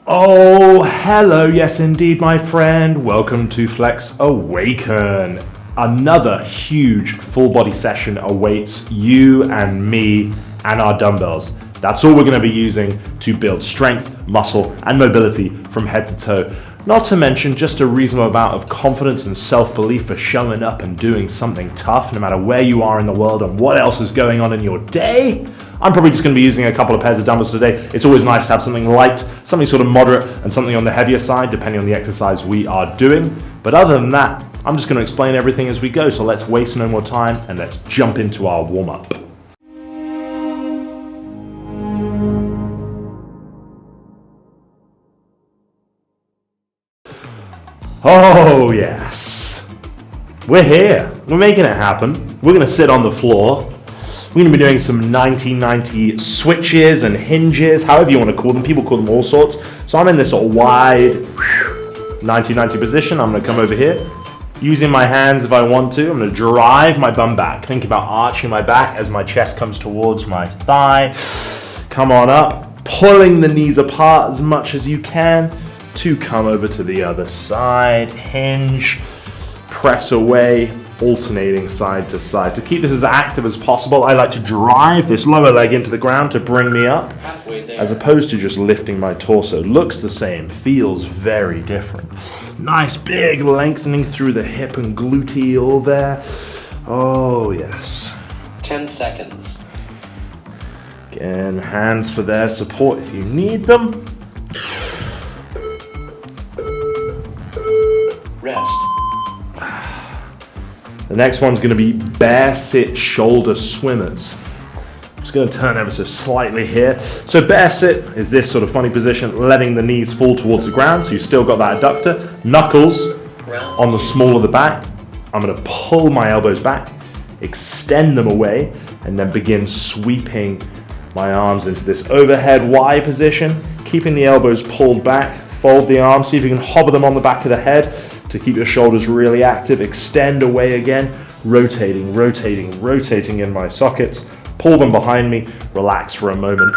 Oh, hello, yes indeed, my friend. Welcome to Flex Awaken. Another huge full body session awaits you and me and our dumbbells. That's all we're going to be using to build strength, muscle, and mobility from head to toe. Not to mention just a reasonable amount of confidence and self-belief for showing up and doing something tough, no matter where you are in the world and what else is going on in your day. I'm probably just going to be using a couple of pairs of dumbbells today. It's always nice to have something light, something sort of moderate, and something on the heavier side, depending on the exercise we are doing. But other than that, I'm just going to explain everything as we go. So let's waste no more time and let's jump into our warm-up. Oh yes, we're here. We're making it happen. We're going to sit on the floor. We're going to be doing some 1990 switches and hinges, however you want to call them. People call them all sorts. So I'm in this sort of wide 1990 position. I'm going to come over here, using my hands if I want to. I'm going to drive my bum back. Think about arching my back as my chest comes towards my thigh. Come on up, pulling the knees apart as much as you can to come over to the other side. Hinge, press away, alternating side to side. To keep this as active as possible, I like to drive this lower leg into the ground to bring me up, as opposed to just lifting my torso. Looks the same, feels very different. Nice big lengthening through the hip and gluteal there. Oh yes. 10 seconds. Again, hands for their support if you need them. Rest. The next one's going to be bear sit shoulder swimmers. I'm just going to turn ever so slightly here. So bear sit is this sort of funny position, letting the knees fall towards the ground, so you've still got that adductor. Knuckles on the small of the back. I'm going to pull my elbows back, extend them away, and then begin sweeping my arms into this overhead Y position, keeping the elbows pulled back. Fold the arms, see if you can hover them on the back of the head to keep your shoulders really active. Extend away again, rotating in my sockets. Pull them behind me, relax for a moment,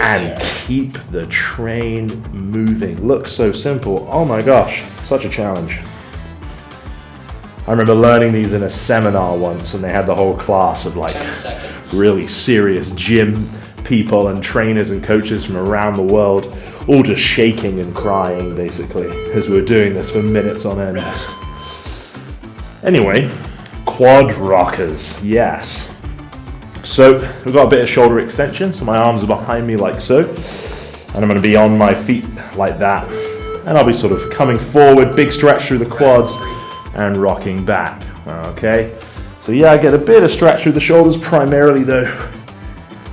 and keep the train moving. Looks so simple. Oh my gosh, such a challenge. I remember learning these in a seminar once, and they had the whole class of like really serious gym people and trainers and coaches from around the world, all just shaking and crying basically as we were doing this for minutes on end. Anyway, quad rockers, yes. So we've got a bit of shoulder extension, so my arms are behind me like so, and I'm going to be on my feet like that, and I'll be sort of coming forward, big stretch through the quads and rocking back. Okay, so yeah, I get a bit of stretch through the shoulders. Primarily though,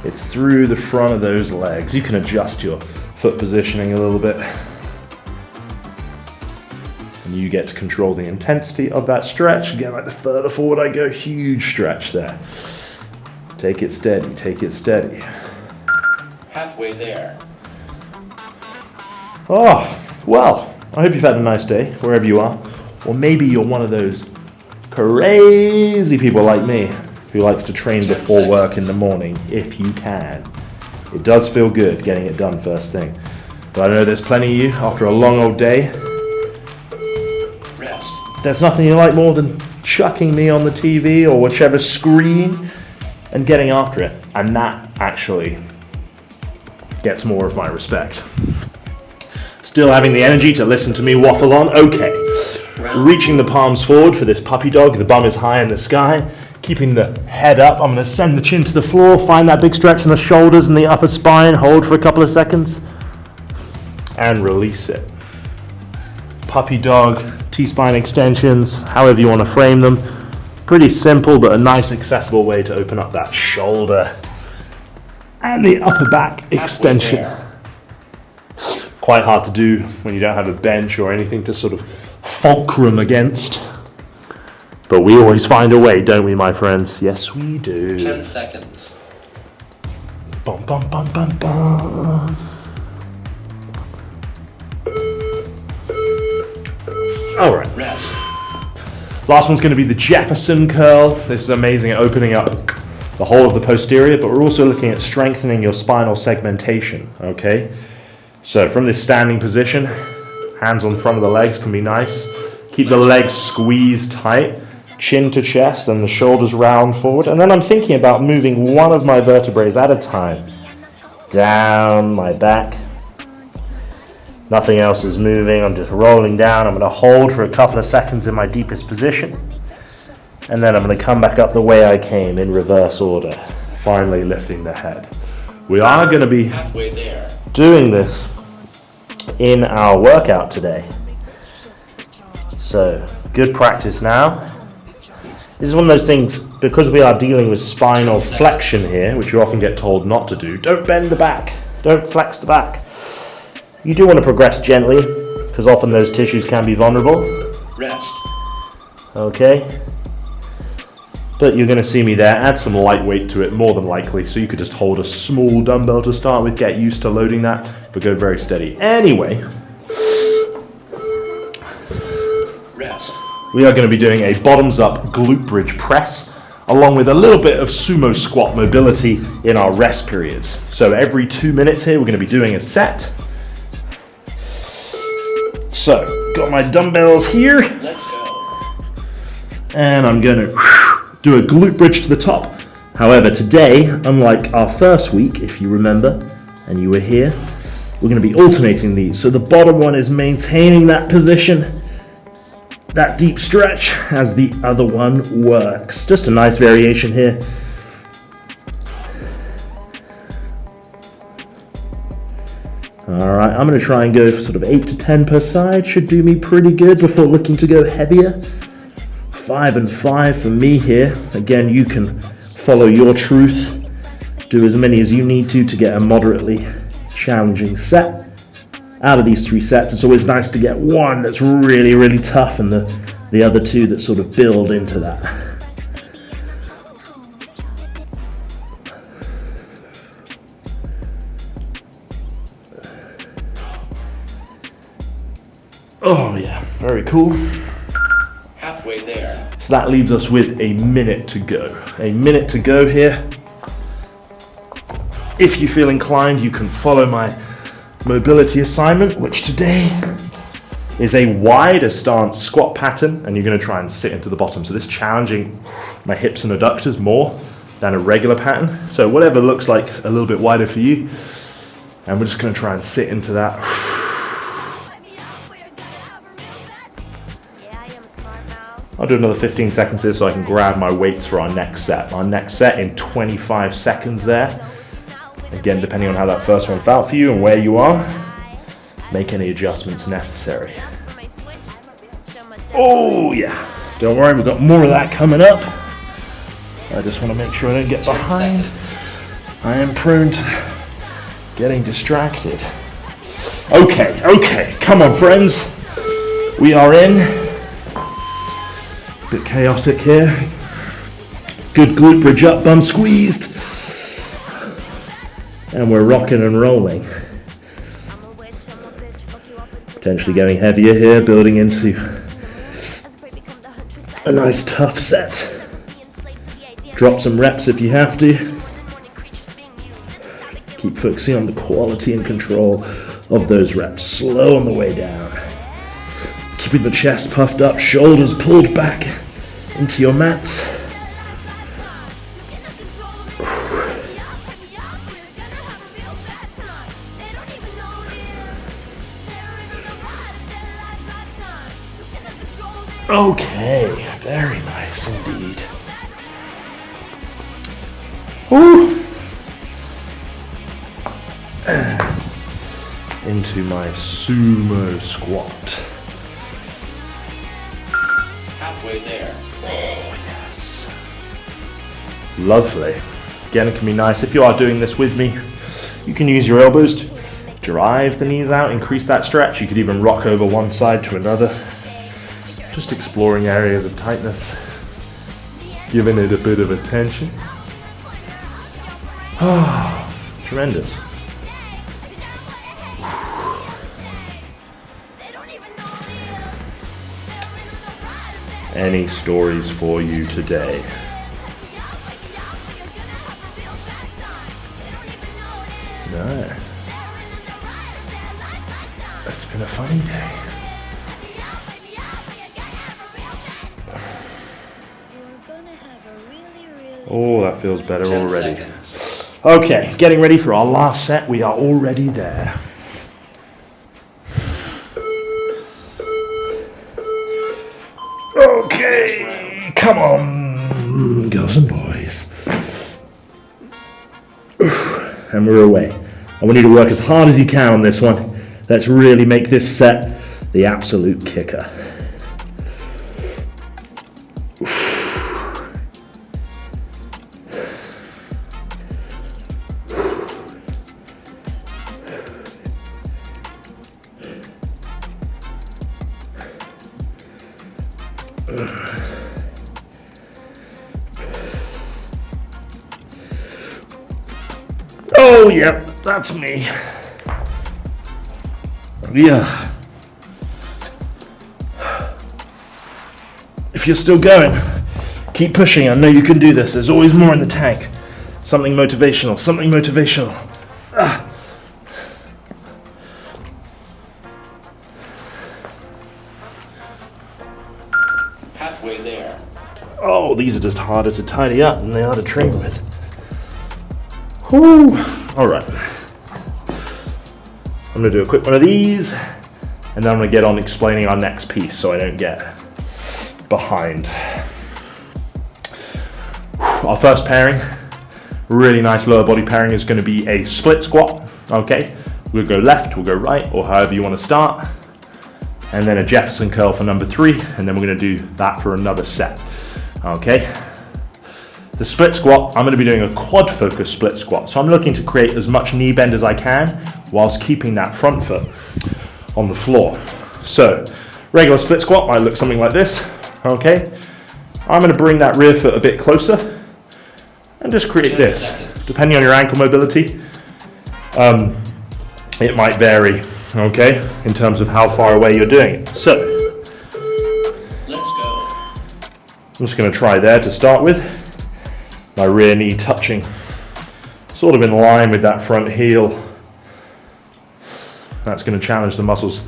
it's through the front of those legs. You can adjust your foot positioning a little bit, and you get to control the intensity of that stretch. Again, like the further forward I go, huge stretch there. Take it steady, take it steady. Halfway there. Oh, well, I hope you've had a nice day, wherever you are. Or maybe you're one of those crazy people like me who likes to train before work in the morning, if you can. It does feel good getting it done first thing. But I know there's plenty of you after a long old day. Rest. There's nothing you like more than chucking me on the TV or whichever screen and getting after it. And that actually gets more of my respect. Still having the energy to listen to me waffle on? Okay. Reaching the palms forward for this puppy dog. The bum is high in the sky. Keeping the head up, I'm going to send the chin to the floor, find that big stretch in the shoulders and the upper spine, hold for a couple of seconds, and release it. Puppy dog, T-spine extensions, however you want to frame them. Pretty simple, but a nice accessible way to open up that shoulder and the upper back extension. Quite hard to do when you don't have a bench or anything to sort of fulcrum against. But we always find a way, don't we, my friends? Yes, we do. 10 seconds. Bum, bum, bum, bum, bum. All right. Rest. Last one's going to be the Jefferson Curl. This is amazing at opening up the whole of the posterior, but we're also looking at strengthening your spinal segmentation, okay? So from this standing position, hands on front of the legs can be nice. Keep the legs squeezed tight, chin to chest and the shoulders round forward. And then I'm thinking about moving one of my vertebrae at a time down my back. Nothing else is moving. I'm just rolling down. I'm going to hold for a couple of seconds in my deepest position. And then I'm going to come back up the way I came in reverse order, finally lifting the head. We are going to be Halfway there. doing this in our workout today. So, good practice now. This is one of those things, because we are dealing with spinal flexion here, which you often get told not to do. Don't bend the back. Don't flex the back. You do want to progress gently, because often those tissues can be vulnerable. Rest. Okay. But you're going to see me there. Add some light weight to it, more than likely. So you could just hold a small dumbbell to start with, get used to loading that, but go very steady. Anyway, Rest. we are going to be doing a bottoms up glute bridge press, along with a little bit of sumo squat mobility in our rest periods. So every 2 minutes here, we're going to be doing a set. So, got my dumbbells here, Let's go. and I'm going to do a glute bridge to the top. However, today, unlike our first week, if you remember, and you were here, we're going to be alternating these. So the bottom one is maintaining that position, that deep stretch, as the other one works. Just a nice variation here. Alright, I'm going to try and go for sort of 8 to 10 per side. Should do me pretty good before looking to go heavier. 5 and 5 for me here. Again, you can follow your truth. Do as many as you need to get a moderately challenging set. Out of these 3 sets, it's always nice to get one that's really, really tough and the other 2 that sort of build into that. Oh yeah, very cool. Halfway there. So that leaves us with a minute to go. A minute to go here. If you feel inclined, you can follow my mobility assignment, which today is a wider stance squat pattern, and you're going to try and sit into the bottom. So this is challenging my hips and adductors more than a regular pattern. So whatever looks like a little bit wider for you, and we're just going to try and sit into that. I'll do another 15 seconds here so I can grab my weights for our next set. Our next set in 25 seconds there. Again, depending on how that first one felt for you and where you are, make any adjustments necessary. Oh yeah, don't worry, we've got more of that coming up. I just want to make sure I don't get behind. I am prone to getting distracted. Okay, come on friends. We are in. Bit chaotic here. Good glute bridge up, bum squeezed. And we're rocking and rolling. Potentially getting heavier here, building into a nice tough set. Drop some reps if you have to. Keep focusing on the quality and control of those reps. Slow on the way down. Keeping the chest puffed up, shoulders pulled back into your mats. Okay, very nice indeed. Woo. Into my sumo squat. Halfway there. Oh, yes. Lovely. Again, it can be nice. If you are doing this with me, you can use your elbows to drive the knees out, increase that stretch. You could even rock over one side to another. Just exploring areas of tightness, giving it a bit of attention. Ah, tremendous. Any stories for you today? No. Having a funny day. Oh, that feels better 10 already. seconds. Okay, getting ready for our last set. We are already there. Okay, come on, girls and boys. And we're away. I want you to work as hard as you can on this one. Let's really make this set the absolute kicker. Oh, yep, that's me. Yeah. If you're still going, keep pushing. I know you can do this. There's always more in the tank. Something motivational, something motivational. Ah. Halfway there. Oh, these are just harder to tidy up than they are to train with. Whew. All right. I'm gonna do a quick one of these, and then I'm gonna get on explaining our next piece so I don't get behind. Our first pairing, really nice lower body pairing, is gonna be a split squat, okay? We'll go left, we'll go right, or however you wanna start. And then a Jefferson curl for number 3, and then we're gonna do that for another set, okay? The split squat, I'm gonna be doing a quad focused split squat. So I'm looking to create as much knee bend as I can whilst keeping that front foot on the floor. So regular split squat might look something like this, okay? I'm gonna bring that rear foot a bit closer and just create this. Seconds. Depending on your ankle mobility, it might vary, okay, in terms of how far away you're doing it. So Let's go. I'm just gonna try there to start with. My rear knee touching, sort of in line with that front heel. That's going to challenge the muscles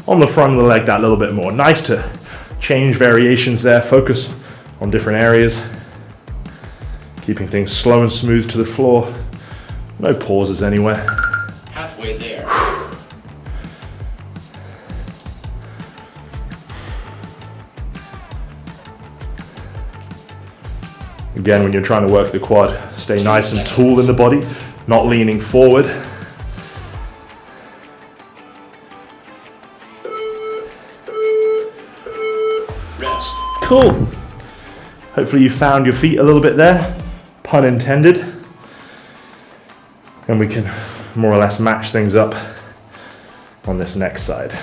on the front of the leg that little bit more. Nice to change variations there, focus on different areas. Keeping things slow and smooth to the floor. No pauses anywhere. Halfway there. Again, when you're trying to work the quad, stay nice and tall in the body, not leaning forward. Rest. Cool. Hopefully you found your feet a little bit there, pun intended. And we can more or less match things up on this next side.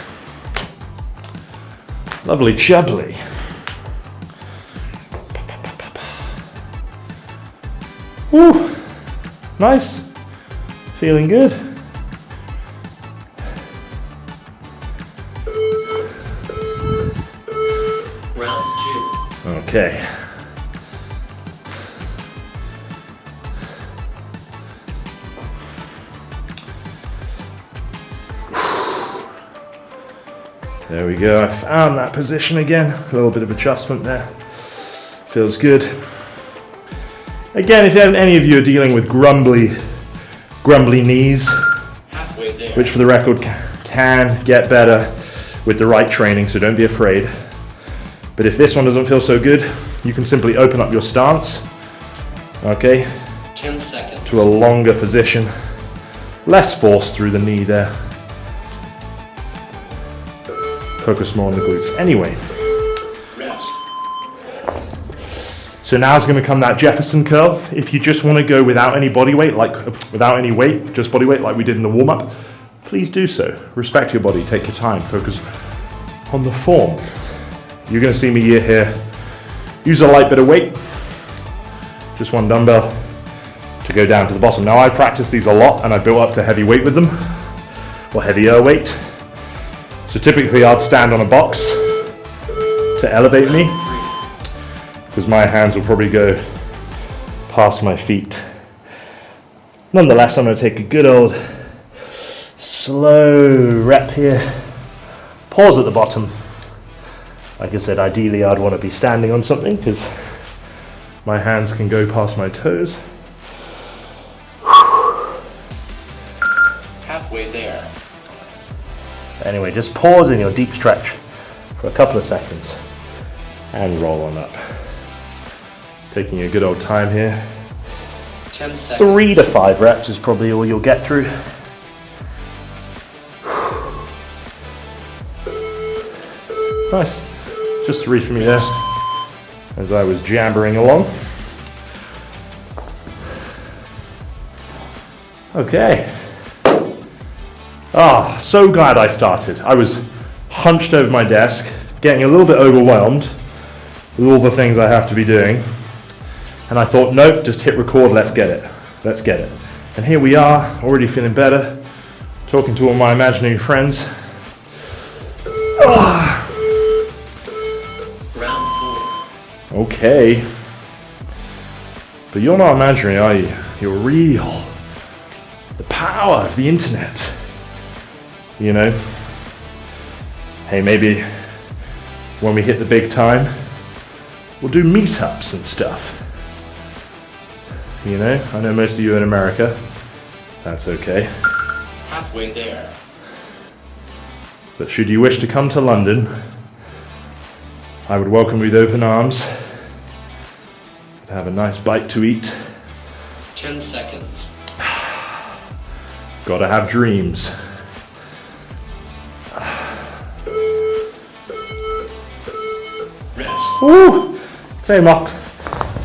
Lovely jubbly. Woo, nice, feeling good. Round 2. Okay. There we go, I found that position again. A little bit of adjustment there. Feels good. Again, if any of you are dealing with grumbly knees, Halfway there. which for the record can get better with the right training, so don't be afraid. But if this one doesn't feel so good, you can simply open up your stance, okay, 10 seconds. to a longer position. Less force through the knee there. Focus more on the glutes. Anyway, Rest. so now is going to come that Jefferson curl. If you just want to go without any body weight, like without any weight, just body weight like we did in the warm-up, please do so. Respect your body, take your time, focus on the form. You're going to see me here use a light bit of weight, just one dumbbell to go down to the bottom. Now I practice these a lot and I built up to heavy weight with them, or heavier weight. So typically I'd stand on a box to elevate me, because my hands will probably go past my feet. Nonetheless, I'm going to take a good old slow rep here Pause at the bottom. Like I said, ideally I'd want to be standing on something because my hands can go past my toes. Halfway there. Anyway, just pause in your deep stretch for a couple of seconds and roll on up. Taking a good old time here. 10 seconds. 3 to 5 reps is probably all you'll get through. Nice. Just 3 for me there as I was jabbering along. Okay. So glad I started. I was hunched over my desk, getting a little bit overwhelmed with all the things I have to be doing. And I thought, nope, just hit record, let's get it. Let's get it. And here we are, already feeling better, talking to all my imaginary friends. Round 4. Okay. But you're not imaginary, are you? You're real. The power of the internet. You know? Hey, maybe when we hit the big time, we'll do meetups and stuff. You know? I know most of you are in America. That's okay. Halfway there. But should you wish to come to London, I would welcome you with open arms. Have a nice bite to eat. 10 seconds. Gotta have dreams. Rest. Woo! Tell you, my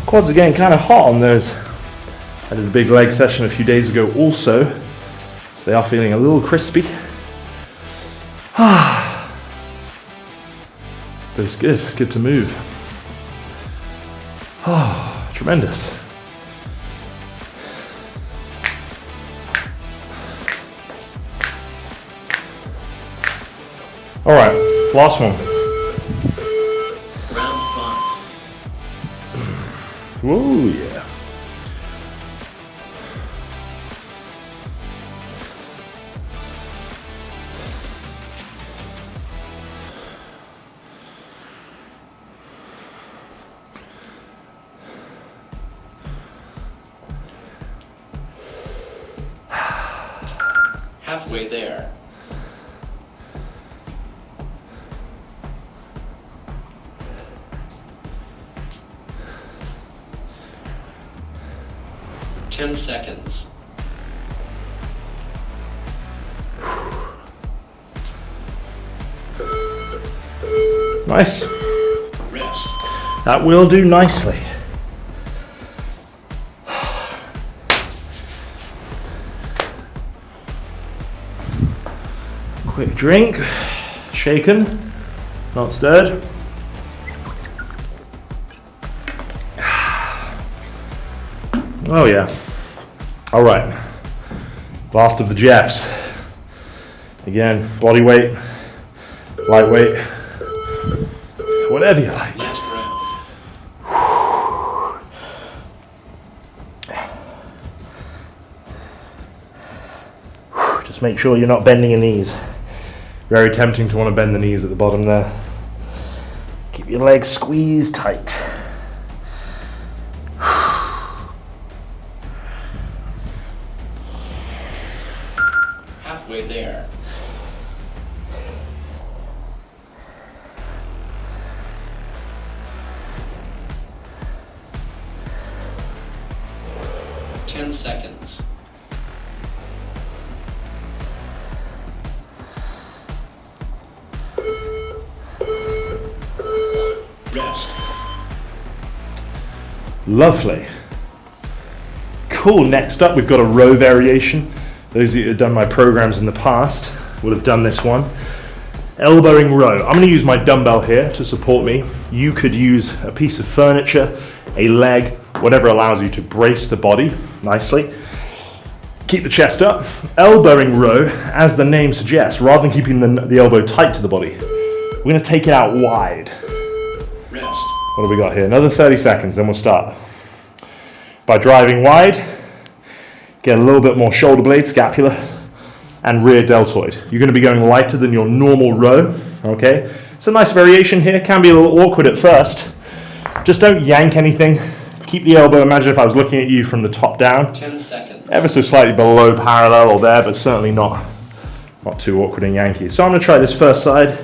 quads are getting kind of hot on those. I did a big leg session a few days ago also, so they are feeling a little crispy. But it's good to move. Tremendous. All right, last one. Round 5. Whoa, yeah. Halfway there. Ten seconds. Nice. Rest. That will do nicely. Quick drink, shaken, not stirred. Oh yeah. All right. Last of the Jeffs. Again, body weight, lightweight, whatever you like. Last round. Just make sure you're not bending your knees. Very tempting to want to bend the knees at the bottom there. Keep your legs squeezed tight. Halfway there. Ten seconds. Rest. Lovely. Cool, next up we've got a row variation. Those of you who have done my programs in the past would have done this one. Elbowing row. I'm going to use my dumbbell here to support me. You could use a piece of furniture, a leg, whatever allows you to brace the body nicely. Keep the chest up. Elbowing row, as the name suggests, rather than keeping the elbow tight to the body, we're going to take it out wide. Rest. What do we got here? Another 30 seconds, then we'll start. By driving wide, get a little bit more shoulder blade, scapula, and rear deltoid. You're going to be going lighter than your normal row, okay? It's a nice variation here. Can be a little awkward at first. Just don't yank anything. Keep the elbow. Imagine if I was looking at you from the top down. 10 seconds. Ever so slightly below parallel or there, but certainly not too awkward and yanky. So I'm going to try this first side.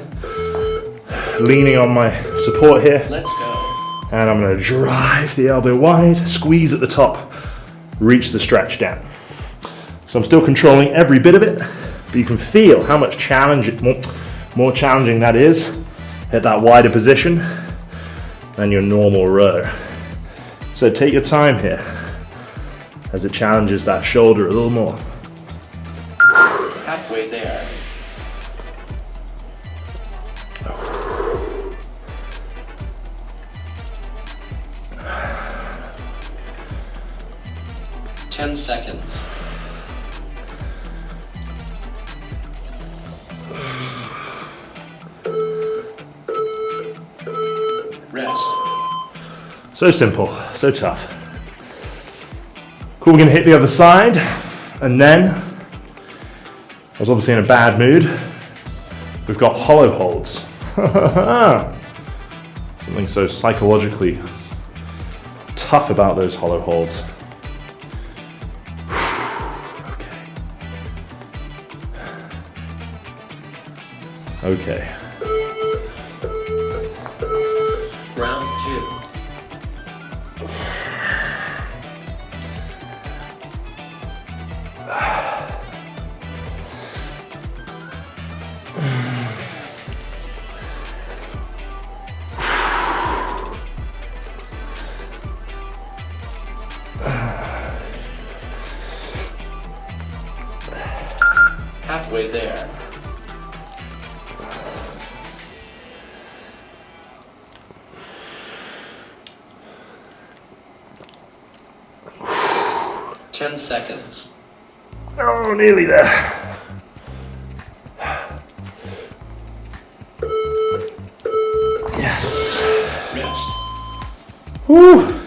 Leaning on my support here. Let's go. And I'm going to drive the elbow wide, squeeze at the top, reach the stretch down. So I'm still controlling every bit of it, but you can feel how much more challenging that is at that wider position than your normal row. So take your time here as it challenges that shoulder a little more. Halfway there. Ten seconds. Rest. So simple, so tough. Cool, we're gonna hit the other side, and then, I was obviously in a bad mood, we've got hollow holds. Something so psychologically tough about those hollow holds. Okay. Round 2. Halfway there. Ten seconds. Oh, nearly there. Yes. Rest. Woo.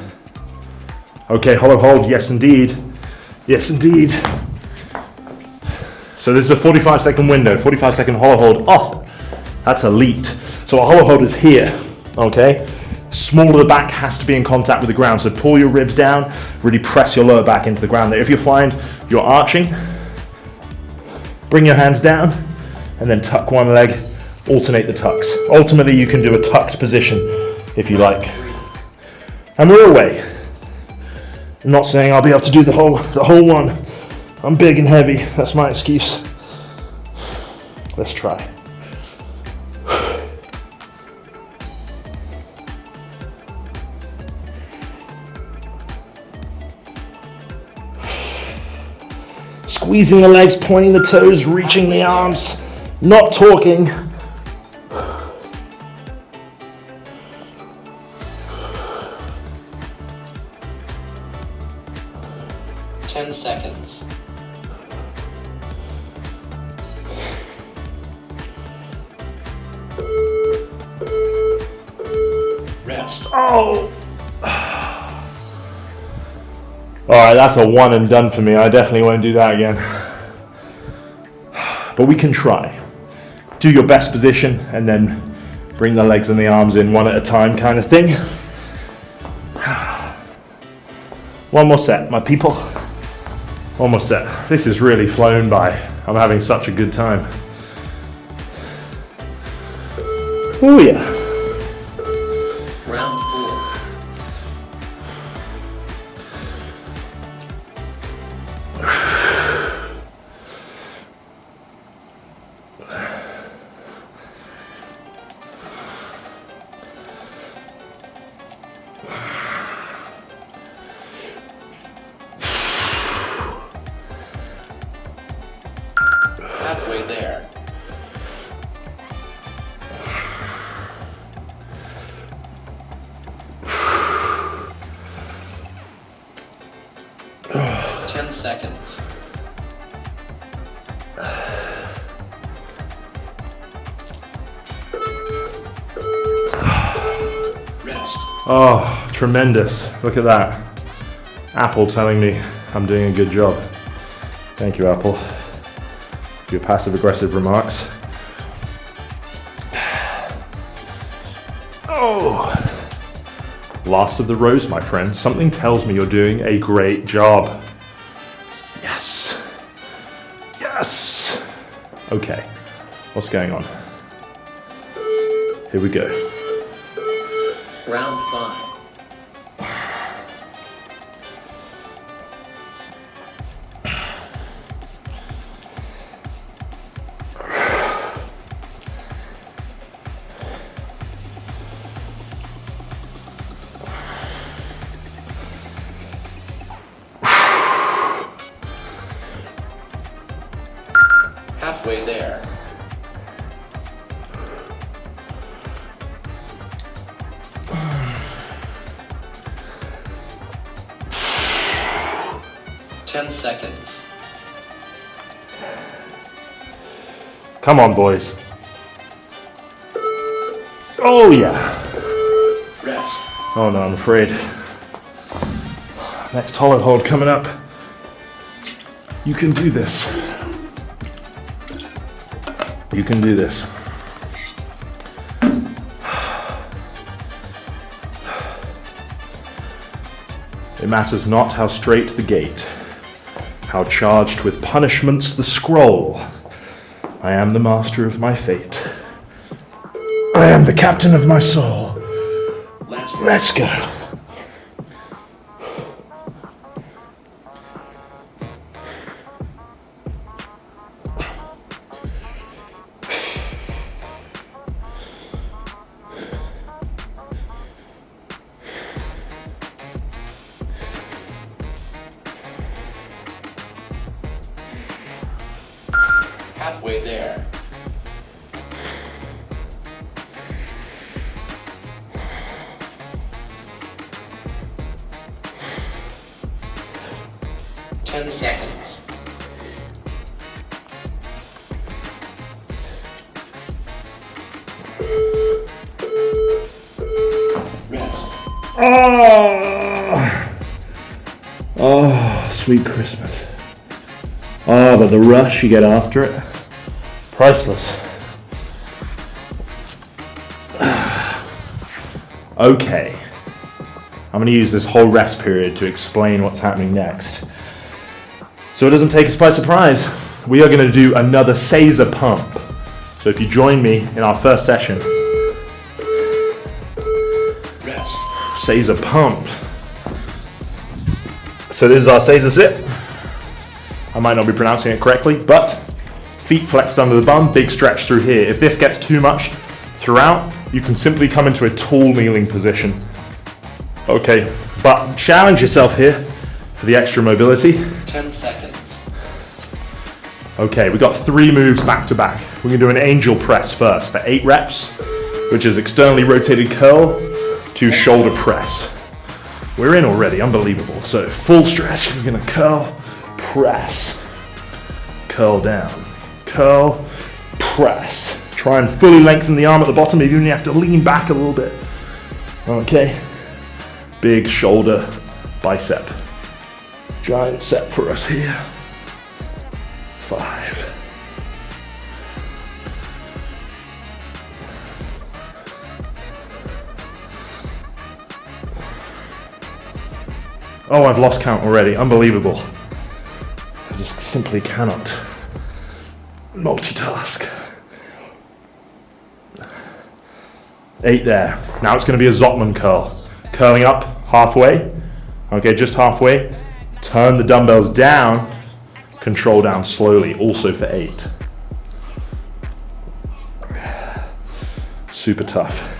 Okay, hollow hold, yes indeed. Yes indeed. So this is a 45-second window, 45-second hollow hold. Oh, that's elite. So a hollow hold is here, okay? Small of the back has to be in contact with the ground. So pull your ribs down, really press your lower back into the ground there. If you find you're arching, bring your hands down and then tuck one leg, alternate the tucks. Ultimately, you can do a tucked position if you like. And we're away. I'm not saying I'll be able to do the whole one. I'm big and heavy, that's my excuse. Let's try. Squeezing the legs, pointing the toes, reaching the arms, not talking. Ten seconds. Rest. Oh! Alright, that's a one and done for me. I definitely won't do that again. But we can try. Do your best position and then bring the legs and the arms in one at a time kind of thing. One more set, my people. One more set. This is really flown by. I'm having such a good time. Oh yeah. Round 4. Halfway there. Oh. 10 seconds. Rest. Oh, tremendous. Look at that. Apple telling me I'm doing a good job. Thank you, Apple. your passive-aggressive remarks. Oh, last of the rows, my friend. Something tells me you're doing a great job. Yes. Yes. Okay, what's going on? Here we go. Round 5. Halfway there. Ten seconds. Come on, boys. Oh, yeah. Rest. Oh, no, I'm afraid. Next hollow hold coming up. You can do this. You can do this. It matters not how straight the gate, how charged with punishments the scroll. I am the master of my fate. I am the captain of my soul. Let's go. Halfway there. Ten seconds. Rest. Oh, sweet Christmas. Oh, but the rush you get after it, priceless. Okay, I'm going to use this whole rest period to explain what's happening next. So it doesn't take us by surprise, we are going to do another Seiza pump. So if you join me in our first session, Rest. Seiza pump. So this is our Seiza sit. I might not be pronouncing it correctly, but feet flexed under the bum, big stretch through here. If this gets too much throughout, you can simply come into a tall kneeling position. Okay, but challenge yourself here for the extra mobility. 10 seconds. Okay, we got 3 moves back to back. We're gonna do an angel press first for 8 reps, which is externally rotated curl to shoulder press. We're in already, unbelievable. So full stretch, we're gonna curl, press, curl down, curl, press. Try and fully lengthen the arm at the bottom, even if you have to lean back a little bit. Okay, big shoulder bicep. Giant set for us here. 5. Oh, I've lost count already, unbelievable. I just simply cannot multitask. 8 there. Now it's going to be a Zottman curl. Curling up halfway. Okay, just halfway. Turn the dumbbells down. Control down slowly, also for 8. Super tough.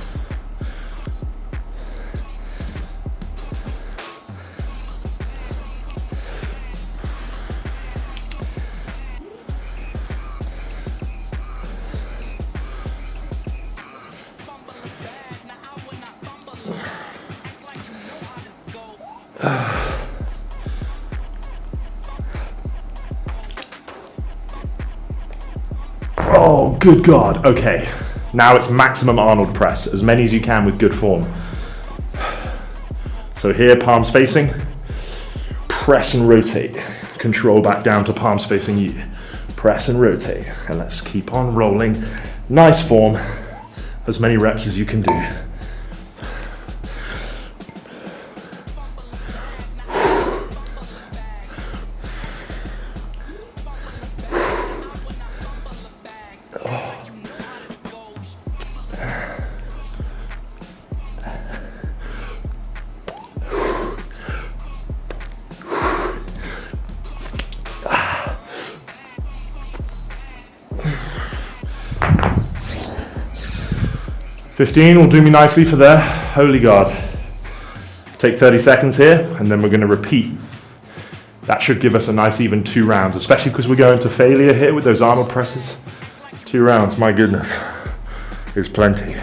Oh, good God. Okay, now it's maximum Arnold press, as many as you can with good form. So here, palms facing, press and rotate. Control back down to palms facing you. press and rotate. And let's keep on rolling. Nice form. As many reps as you can do. $15 will do me nicely for there. Holy God. Take 30 seconds here, and then we're going to repeat. That should give us a nice even 2 rounds, especially because we're going to failure here with those arnold presses. 2 rounds, my goodness, is plenty.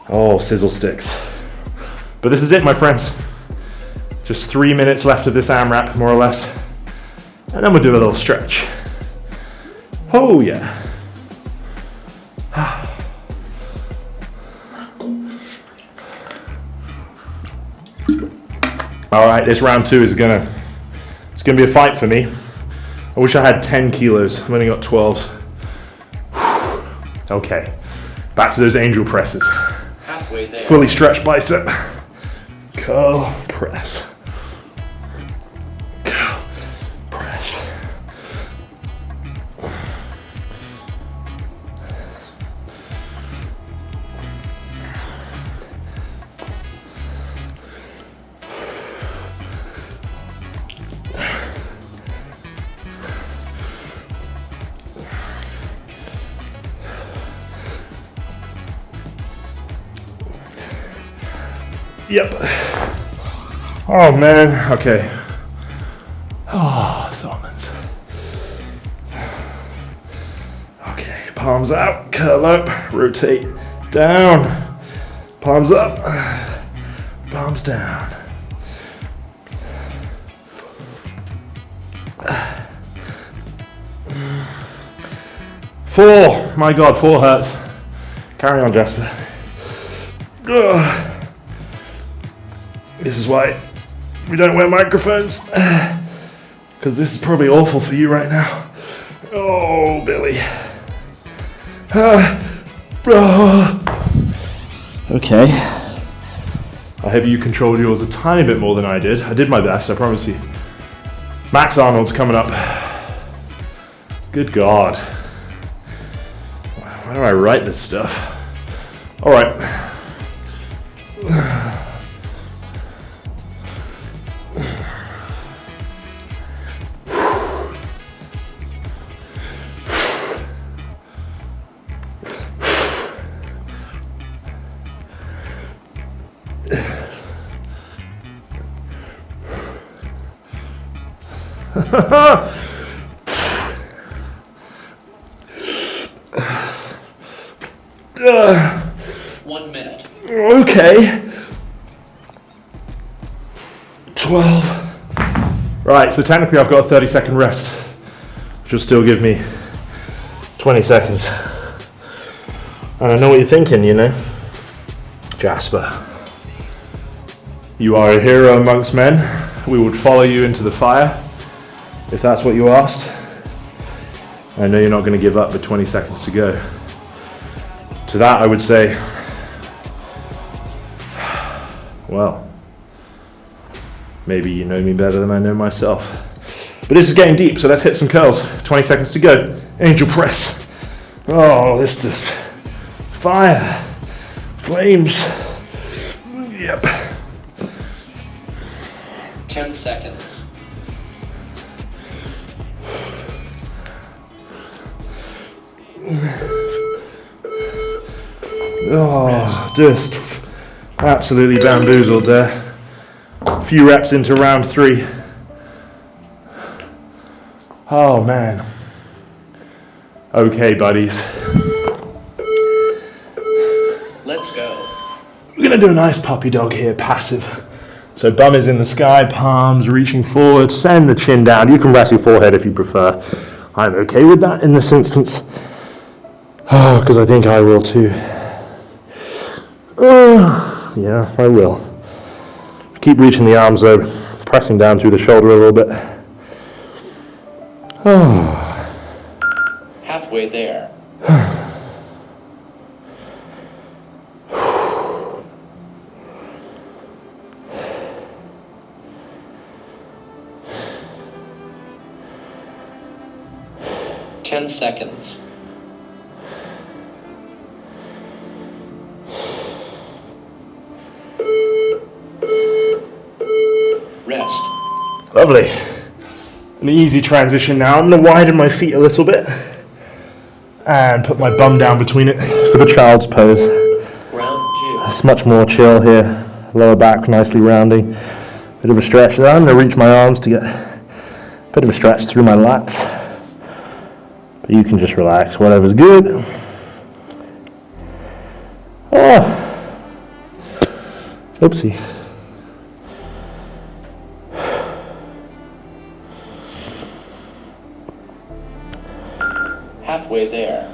Oh, sizzle sticks. But this is it, my friends. Just 3 minutes left of this AMRAP, more or less. And then we'll do a little stretch. Oh, yeah. All right, this round 2 is gonna be a fight for me. I wish I had 10 kilos. I've only got 12s. Okay, back to those angel presses. Halfway there. Fully stretched bicep. Curl, press. Curl, press. Yep. Oh man, okay. Oh, Solomons. Okay, palms out, curl up, rotate down, palms up, palms down. Four, my God, 4 hurts. Carry on, Jasper. Ugh. This is why we don't wear microphones, because this is probably awful for you right now. Oh, Billy. Okay. I hope you controlled yours a tiny bit more than I did. I did my best, I promise you. Max Arnold's coming up. Good God. Why do I write this stuff? All right. One minute. Okay. 12. Right, so technically I've got a 30-second rest, which will still give me 20 seconds. And I know what you're thinking, you know. Jasper, you are a hero amongst men. We would follow you into the fire if that's what you asked. I know you're not going to give up with 20 seconds to go. To that I would say, well, maybe you know me better than I know myself. But this is getting deep, so let's hit some curls. 20 seconds to go. Angel press. Oh, this does fire. Flames. Yep. 10 seconds. Oh, just absolutely bamboozled there. A few reps into round 3. Oh man. Okay, buddies. Let's go. We're gonna do a nice puppy dog here, passive. So bum is in the sky, palms reaching forward, send the chin down. You can rest your forehead if you prefer. I'm okay with that in this instance. Oh, because I think I will too. Yeah, I will. Keep reaching the arms though, pressing down through the shoulder a little bit. Halfway there. Ten seconds. Rest. Lovely. An easy transition now. I'm going to widen my feet a little bit and put my bum down between it for the child's pose. Round 2. It's much more chill here. Lower back nicely rounding. Bit of a stretch there. I'm going to reach my arms to get a bit of a stretch through my lats. But you can just relax, whatever's good. Oh. Oopsie. Halfway there.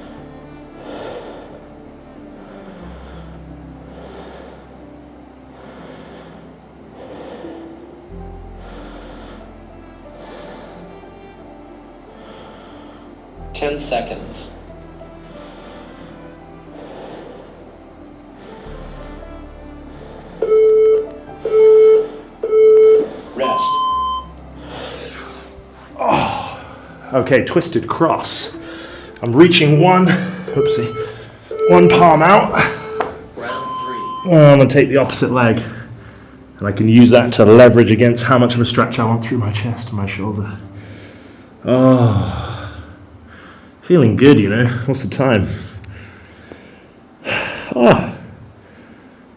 Ten seconds. Rest. Oh. Okay, twisted cross. I'm reaching one palm out. Round 3. I'm going to take the opposite leg. And I can use that to leverage against how much of a stretch I want through my chest and my shoulder. Oh. Feeling good, you know. What's the time? Oh.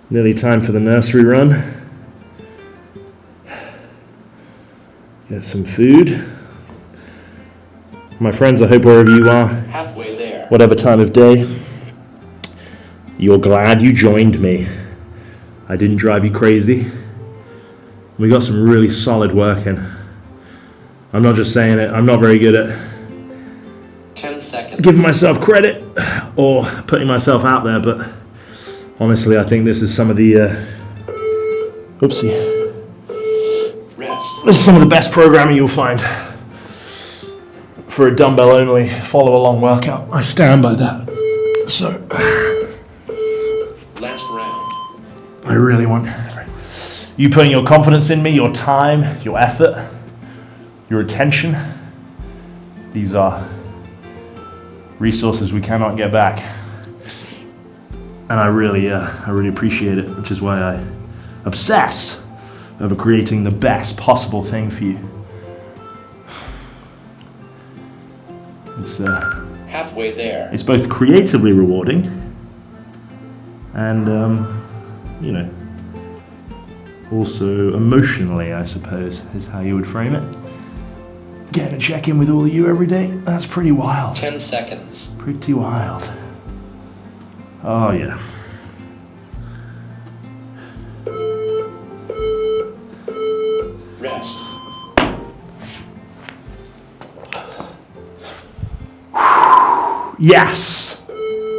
Nearly time for the nursery run. Get some food. My friends, I hope wherever you are, Halfway there. whatever time of day, you're glad you joined me. I didn't drive you crazy. We got some really solid work in. I'm not just saying it, I'm not very good at 10 seconds. giving myself credit or putting myself out there, but honestly, I think this is some of the, Rest. this is some of the best programming you'll find for a dumbbell only follow along workout. I stand by that. So, Last round. I really want you putting your confidence in me, your time, your effort, your attention. These are resources we cannot get back. And I really appreciate it, which is why I obsess over creating the best possible thing for you. It's Halfway there. it's both creatively rewarding and you know, also emotionally, I suppose, is how you would frame it. Getting a check in with all of you every day, that's pretty wild. 10 seconds. Pretty wild. Oh yeah. Rest. Yes!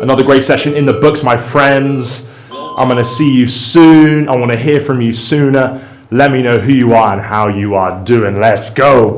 Another great session in the books, my friends. I'm going to see you soon. I want to hear from you sooner. Let me know who you are and how you are doing. Let's go.